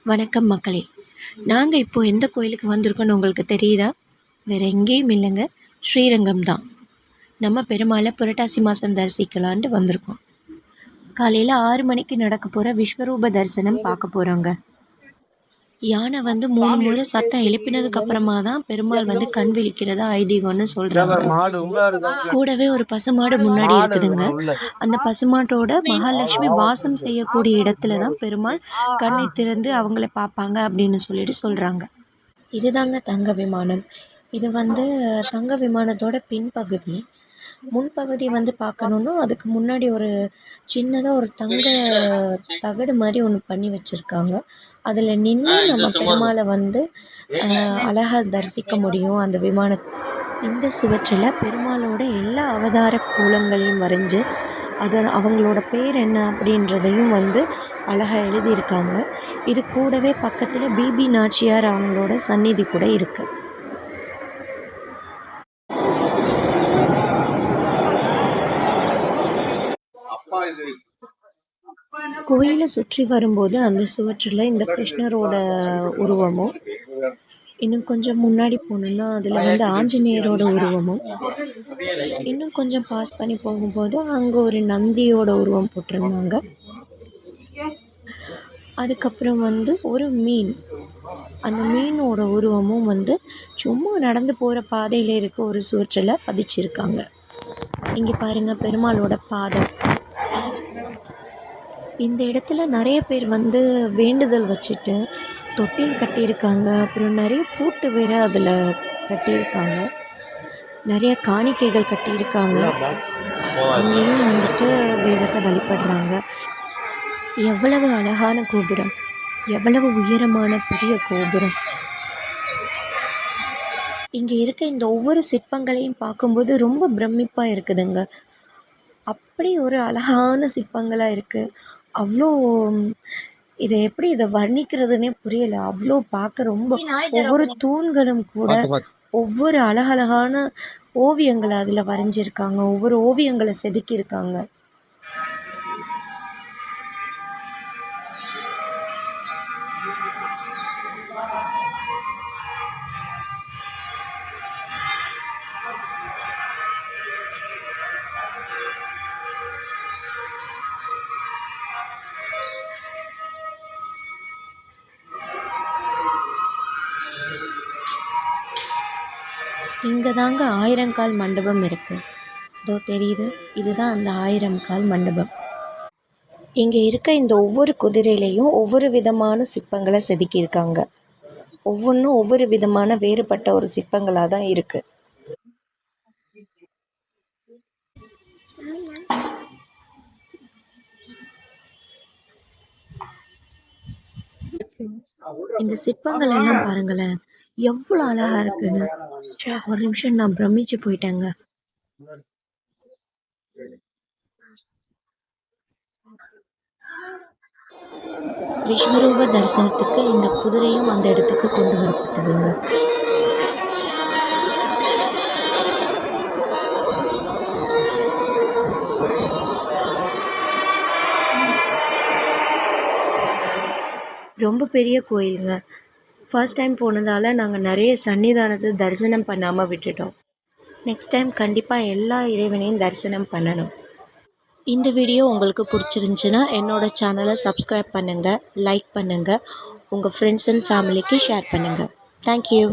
வணக்கம் மக்களே. நாங்கள் இப்போது எந்த கோயிலுக்கு வந்திருக்கோன்னு உங்களுக்கு தெரியுதா? வேறு எங்கேயும் இல்லைங்க, ஸ்ரீரங்கம் தான். நம்ம பெருமாளை புரட்டாசி மாதம் தரிசிக்கலான்ட்டு வந்திருக்கோம். காலையில் 6 மணிக்கு நடக்க போகிற விஸ்வரூப தரிசனம் பார்க்க போகிறோங்க. யானை 3 முறை சத்தம் எழுப்பினதுக்கு அப்புறமா தான் பெருமாள் கண் விழிக்கிறதா ஐதீகம்னு சொல்கிறாங்க. கூடவே ஒரு பசுமாடு முன்னாடி இருக்குதுங்க. அந்த பசுமாட்டோட மகாலட்சுமி வாசம் செய்யக்கூடிய இடத்துல தான் பெருமாள் கண்ணை திறந்து அவங்கள பார்ப்பாங்க அப்படின்னு சொல்லிட்டு சொல்கிறாங்க. இதுதாங்க தங்க விமானம். இது தங்க விமானத்தோட பின்பகுதி. முன்பகுதி பார்க்கணுன்னா அதுக்கு முன்னாடி ஒரு சின்னதாக ஒரு தங்க தகடு மாதிரி ஒன்று பண்ணி வச்சுருக்காங்க. அதில் நின்று நம்ம பெருமாளை அழகாக தரிசிக்க முடியும் அந்த இந்த சுவற்றில் பெருமாளோட எல்லா அவதார கோலங்களையும் வரைஞ்சி அவங்களோட பேர் என்ன அப்படின்றதையும் அழகாக எழுதியிருக்காங்க. இது கூடவே பக்கத்தில் பிபி நாச்சியார் அவங்களோட சந்நிதி கூட இருக்குது. கோயிலை சுற்றி வரும்போது அந்த சுவற்றில் இந்த கிருஷ்ணரோட உருவமும், இன்னும் கொஞ்சம் முன்னாடி போனோம்னா அதில் ஆஞ்சநேயரோட உருவமும், இன்னும் கொஞ்சம் பாஸ் பண்ணி போகும்போது அங்கே ஒரு நந்தியோட உருவம் போட்டிருந்தாங்க. அதுக்கப்புறம் ஒரு மீன், அந்த மீனோட உருவமும் சும்மா நடந்து போகிற பாதையில் இருக்க ஒரு சுவற்றில் பதிச்சிருக்காங்க. இங்கே பாருங்கள் பெருமாளோட பாதம். இந்த இடத்துல நிறைய பேர் வேண்டுதல் வச்சுட்டு தொட்டில் கட்டியிருக்காங்க. அப்புறம் நிறைய பூட்டு வேறு அதில் கட்டியிருக்காங்க. நிறைய காணிக்கைகள் கட்டியிருக்காங்க. அங்கேயும் தெய்வத்தை வழிபடுறாங்க. எவ்வளவு அழகான கோபுரம், எவ்வளவு உயரமான பெரிய கோபுரம். இங்கே இருக்க இந்த ஒவ்வொரு சிற்பங்களையும் பார்க்கும்போது ரொம்ப பிரமிப்பாக இருக்குதுங்க. அப்படி ஒரு அழகான சிற்பங்களாக இருக்குது. அவ்வளோ இதை எப்படி வர்ணிக்கிறதுனே புரியலை. அவ்வளோ பார்க்க ரொம்ப ஒவ்வொரு தூண்களும் கூட ஒவ்வொரு அழகழகான ஓவியங்களை அதில் வரைஞ்சிருக்காங்க. ஒவ்வொரு ஓவியங்களை செதுக்கியிருக்காங்க. இங்கே தாங்க 1000 கால் மண்டபம் இருக்குது. இதோ தெரியுது, இதுதான் அந்த 1000 கால் மண்டபம். இங்கே இருக்க இந்த ஒவ்வொரு குதிரையிலையும் ஒவ்வொரு விதமான சிற்பங்களை செதுக்கியிருக்காங்க. ஒவ்வொன்றும் ஒவ்வொரு விதமான வேறுபட்ட ஒரு சிற்பங்களாக தான் இருக்குது. இந்த சிற்பங்கள் எல்லாம் பாருங்களேன், எவ்வளோ அழகாக இருக்குன்னு. ஒரு நிமிஷம் நான் பிரமிச்சு போயிட்டேங்க. விஸ்வரூப தரிசனத்துக்கு இந்த குதிரையும் அந்த இடத்துக்கு கொண்டு வரப்பட்டதுங்க. ரொம்ப பெரிய கோயிலுங்க. ஃபர்ஸ்ட் டைம் போனதால் நாங்கள் நிறைய சன்னிதானத்தை தரிசனம் பண்ணாமல் விட்டுட்டோம். நெக்ஸ்ட் டைம் கண்டிப்பாக எல்லா இறைவனையும் தரிசனம் பண்ணணும். இந்த வீடியோ உங்களுக்கு பிடிச்சிருந்துச்சுன்னா என்னோடய சேனலை சப்ஸ்கிரைப் பண்ணுங்கள், லைக் பண்ணுங்கள், உங்கள் ஃப்ரெண்ட்ஸ் அண்ட் ஃபேமிலிக்கு ஷேர் பண்ணுங்கள். தேங்க்யூ.